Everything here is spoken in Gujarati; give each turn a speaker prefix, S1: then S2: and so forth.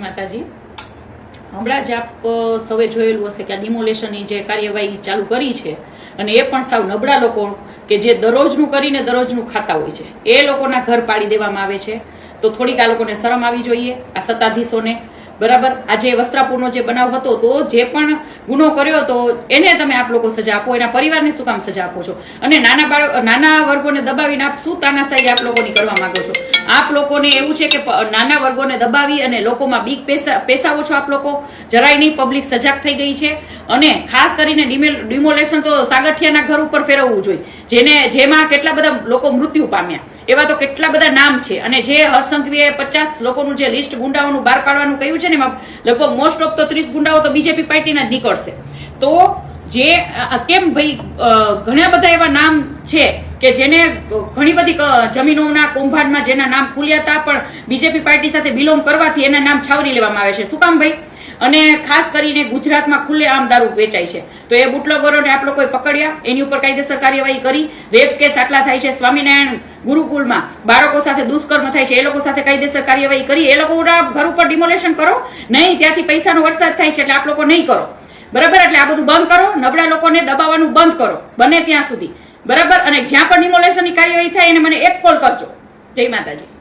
S1: માતાજી, હમણાં જ આપ સૌએ જોયેલું હશે કે આ ડિમોલેશનની જે કાર્યવાહી ચાલુ કરી છે અને એ પણ સાવ નબળા લોકો કે જે દરરોજનું કરીને દરરોજનું ખાતા હોય છે એ લોકોના ઘર પાડી દેવામાં આવે છે. તો થોડીક આ લોકોને શરમ આવી જોઈએ, આ સત્તાધીશોને. બરાબર, આજે વસ્ત્રાપુરનો જે બનાવ હતો તો જે પણ ગુનો કર્યો તો એને તમે આપ લોકો સજા આપો, એના પરિવારને શું કામ સજા આપો છો? અને નાના વર્ગોને દબાવીને આપ શું તાનાશાહી આપ લોકોની કરવા માંગો છો? આપ લોકોને એવું છે કે નાના વર્ગોને દબાવી અને લોકોમાં બીક પેસાવો છો આપ લોકો? જરાય નહીં, પબ્લિક સજાગ થઈ ગઈ છે. અને ખાસ કરીને ડિમોલેશન તો સાગઠિયાના ઘર ઉપર ફેરવવું જોઈએ, જેમાં કેટલા બધા લોકો મૃત્યુ પામ્યા, એવા તો કેટલા બધા નામ છે. અને જે હર્ષસંઘવીએ 50 લોકોનું જે લિસ્ટ ગુંડાઓનું બહાર પાડવાનું કહ્યું છે ને, એમાં લગભગ મોસ્ટ ઓફ તો 30 ગુંડાઓ તો બીજેપી પાર્ટીના જ નીકળશે. તો જે કેમ ભાઈ, ઘણા બધા એવા નામ છે કે જેને ઘણી બધી જમીનોના કૌભાંડમાં જેના નામ ખુલ્યા હતા, પણ બીજેપી પાર્ટી સાથે બિલોંગ કરવાથી એના નામ છાવરી લેવામાં આવે છે. શું કામ ભાઈ? અને ખાસ કરીને ગુજરાતમાં ખુલ્લેઆમ દારૂ વેચાય છે. તો એ બુટલેગરોને આપ લોકોએ પકડ્યા, એની ઉપર કાયદેસર કાર્યવાહી કરી. રેપ કેસ આટલા થાય છે, સ્વામિનારાયણ ગુરુકુળમાં બાળકો સાથે દુષ્કર્મ થાય છે, એ લોકો સાથે કાયદેસર કાર્યવાહી કરી. એ લોકોના ઘર ઉપર ડિમોલેશન કરો નહીં, ત્યાંથી પૈસાનો વરસાદ થાય છે, એટલે આપ લોકો નહીં કરો. બરાબર, એટલે આ બધું બંધ કરો, નબળા લોકોને દબાવવાનું બંધ કરો બને ત્યાં સુધી. બરાબર, અને જ્યાં પણ ડિમોલેશનની કાર્યવાહી થાય એને મને એક કોલ કરજો. જય માતાજી.